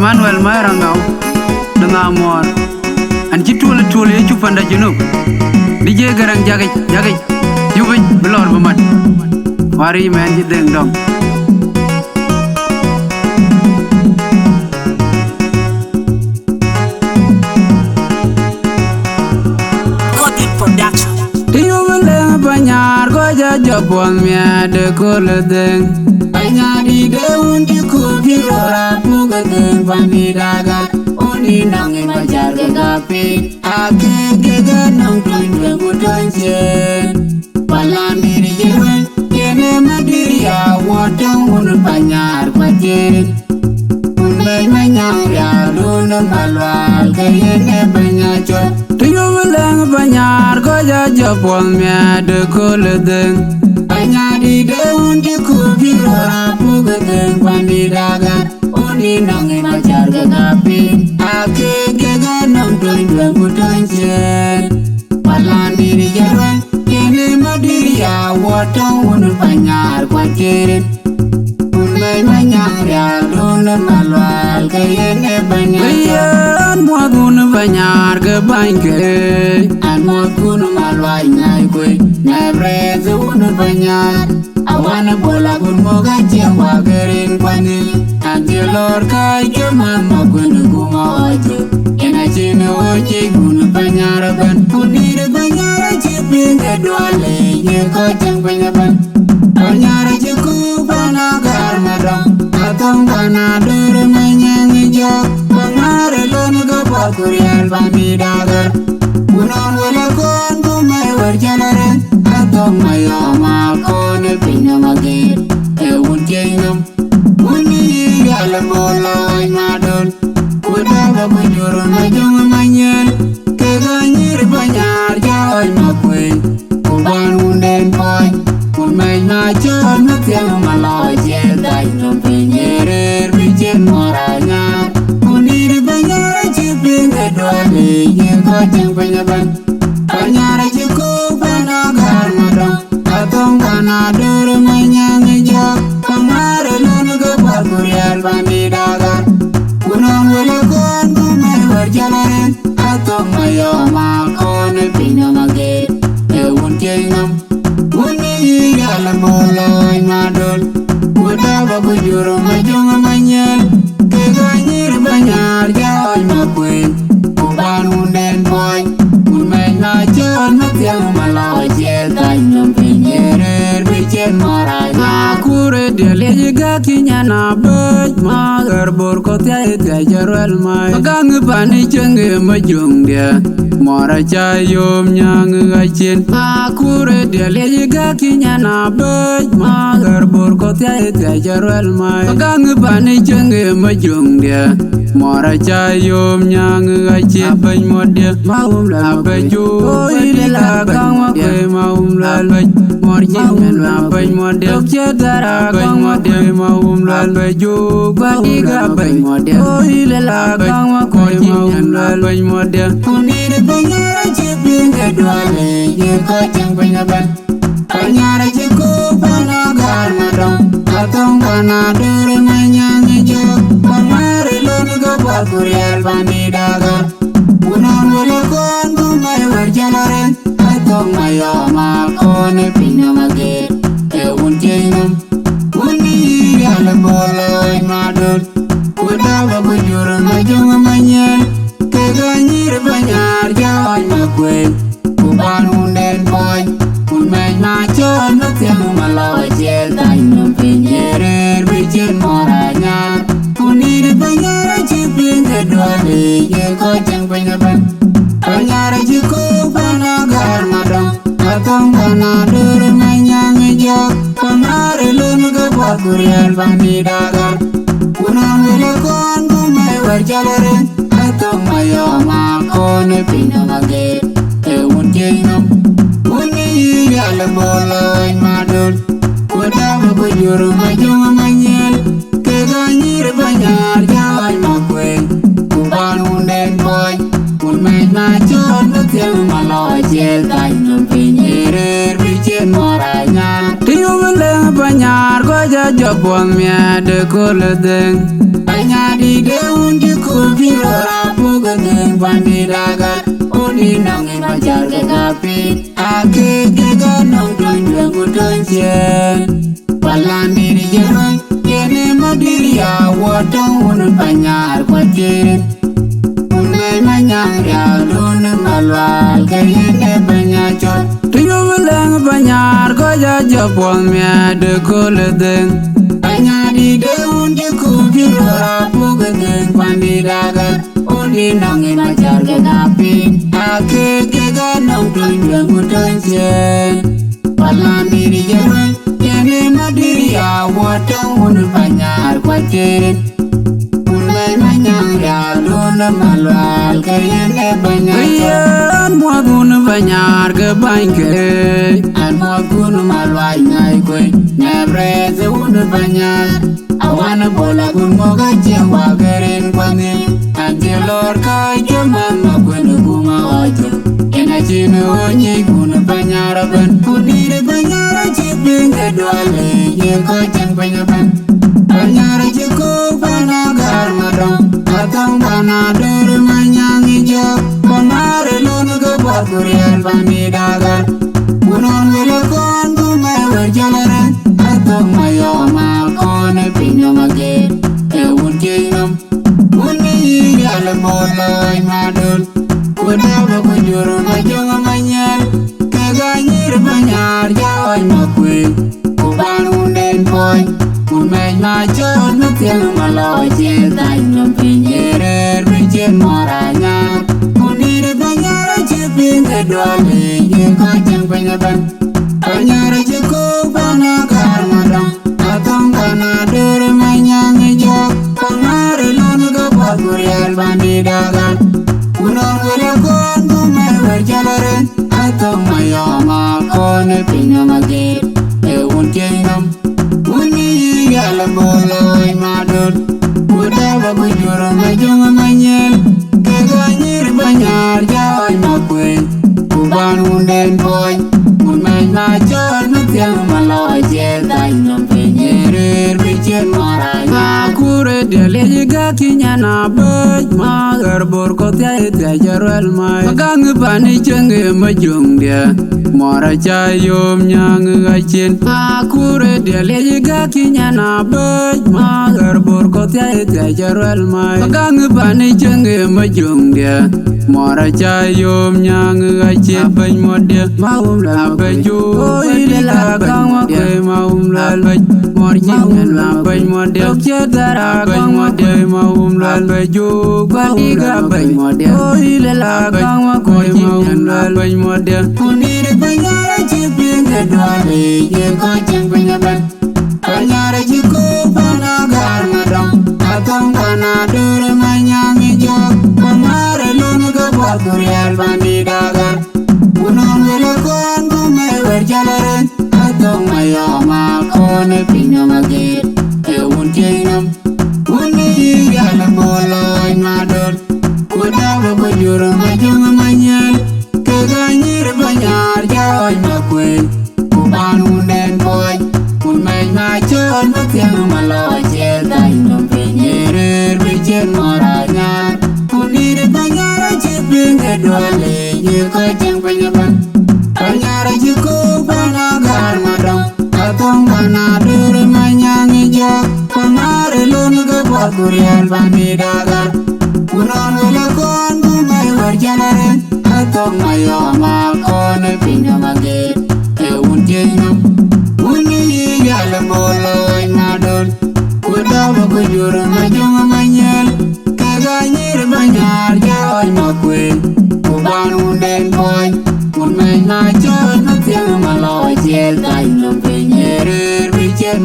Emmanuel Mairangau dengan Amor anji tule ya cupanda junub DJ garang jagaj yubij belor bemat wari men ji deng dong Banyar ko jajapon mia de koledeng banyar di deun di kubirora pugadeng pamidaga oni nangi majar gapi ake gega nang tuin mutonje palani di jewen kene madiri ya wotong un banyar kwaje unai manyang ya luna malwal kayene banyacho Tuyulang banyar ko jajapon mia de koledeng banyar di deun di kubirora pugadeng pamidaga oni nangi majar gapi ake gega nang tuin mutonje palani di jewen kene madiri ya wotong un banyar kwaje unai manyang ya luna malwal kayene banyacho Anmuadun banyar ke bangke Anmuadun malwai nyai kwe Nebreze un banyar Awana bola kun moga jengwa gerin kwani Anjilor kai ke mama kun kuma ojo Ena chine oje kun banyar ban Unire banyar chipin kedwale Ye kocang banyaban Banyar chiku panagar madang Atong panadur menyanyi jok Kurial pamidagar Unon wala kon kumay warjalaren Atong mayo makon pinamagir Eun jengam Uni galang bola ay madon Kudaga bujurun majong manyel Keganyir banyar jaoy makwe Kuban unden poy Kumay machon matyang maloy Jelday nom pinyerer bijen moranya Unir banyar Kedwale ye kocang penyaban Banyar cukup panagar madong Atong panadur menyanyi jok Pengarelun kebar kurial pamidagar Gunung welakon kumay warjalaren Atong mayo makon pinamagir Eun jengam Uni galang boloi madul Kuda babujur majong manyel Keganyir banyar jaoy makwe Unden boy Unmeng najon matyang malaw Jelday nom pinyerer bijen moranya Akure dele jiga kinyana bej Magar borkot ya ita jarwel may Magang pani jenge majung dia Mora chayom nyang gachin Akure dele jiga kinyana bej Magar borkot ya ita jarwel may Magang pani jenge majung dia Mora chayom nyang gachin Abay modya maum la abajo Oilila kang wakwe maum la albay Morjingan abay modya Dokjadara kang modya maum la albajo Badiga abay modya Oilila kang wakwe maum la albay modya Unir banyara jipin kedwale Ye kocang penyaban Banyara cukup panagar madong Atong panadur menyanyi jok Pengarilun kebar kurial pamidagar Unon welakon kumay warjalaren Atong mayo makon pinamagir Eun jengam Uni galang boloi madul Kuda babujur majong manyel Keganyir banyar jaoy makwe Kuban unden boy Unmeng machon matyang malaw Jelday nom pinyerer bijen moranya Unir banyar chipin kedwale Ye kocang penyaban Banyar cukup panagar madong Atong panadur menyanyi jok Pengarelun kebar kurial pamidagar Unon welakon kumay warjalaren Atong mayo makon pinamagir Eun jengam Uni galang boloi madul Kuda babujur majong manyel Keganyir banyar jaoy makwe Kuban unden boy Unmeng machon matyang malaw Jelday nom pinyerer bijen moranya Tiyumeleng banyar ko jabon mia de koledeng anya di de undi ko biro rapu gedeng pandi dagar oni nangi majar ke kapi ake ke ganong dunjwe kutonjen palani di jerong kene madiri ya wotong unu banyar kwajirin unai manyang ya luna malwal kayene banyachot tiyo beleng banyar ko jabon mia de koledeng anya di de undi ko biro rapu gedeng pandi dagar oni nangi majar ke kapi ake ke ganong dunjwe kutonjen palani di jerong kene madiri ya wotong unu banyar kwajirin unai manyang ya luna malwal kayene banyachot an muagunu banyar ke banke an muagunu malwal ngai kwe nebreze unu banyar awana bola kun moga jewa gerin kwani anjelor kai jomama kwenu kuma ojo ena chinu onye kunu banyar ban kunire banyar chipinge dwale ye ko chang banyaban banyar chiko panagar madong atong panadur manyang ijo pamare lunu ke bakurian pamidagar kunon wilekon kumewer jalaran atong mayoma kone pinyomage ewun jingam uni yalemoloy madul kudaba kujuru majonga manyal kaganyir banyar jaoy makwe kuban unden poy kumej machon matiang maloy chetay nompinyerer bichen moranyar kunire banyar chipinge dwale ye kachang banyaban banyar chiko panagar madong atong panadur manyang ijok pangare lunu ke bakurian bandidagan kunon wilekon kumewer jalaren atong mayoma kone pinyomagir ewun jengam uni yalemoloy madud kudaba kujuru majonga manyel kaganyir banyar jaoy makwe kuban unden boy kumej machon matiang maloy chetay nompinyerer bichen moranya kure dele jiga kinyana bej magar bor kotya ite jarwel mai magang pani chenge majung dia mora chayom nyang gachen kure dele jiga kinyana bej magar bor kotya ite jarwel mai magang pani chenge majung dia mora chayom nyang gachen bej modya maum la beju ile la kang ke maum la bej morjing la bej modya chedara bej modya maum la beju badiga bej modya ile la kang ko maum la bej modya kunire banyara chipinge dwale ye ko chang banyaban banyara chiko panagar madong atong panadur manyang ijok pamare lunu ke bakurian bandidagar kunon wilekon kumewer jalaren atong mayoma kone pinyomagir ewun jengam uni yalemoloy madud kudaba kujuru majonga manyel kaganyir banyar jaoy makwe kuban unden boy kumej machon matiang maloy chetay nompinyerer bichen moranyar kunire banyar chipinge dwale ye ko chang banyaban banyar chiko panagar madong atong panadur manyang ijok pamare lunu ke bakurian bandidagar kunon wilekon kumewer jalaren atong mayoma kone pinyomagir ewun jengam uni yalemoloy madul kudaba kujuru majonga manyel kaganyir banyar jaoy makwe kuban unden boy kumej machon matiang maloy chetay nompinyerer bichen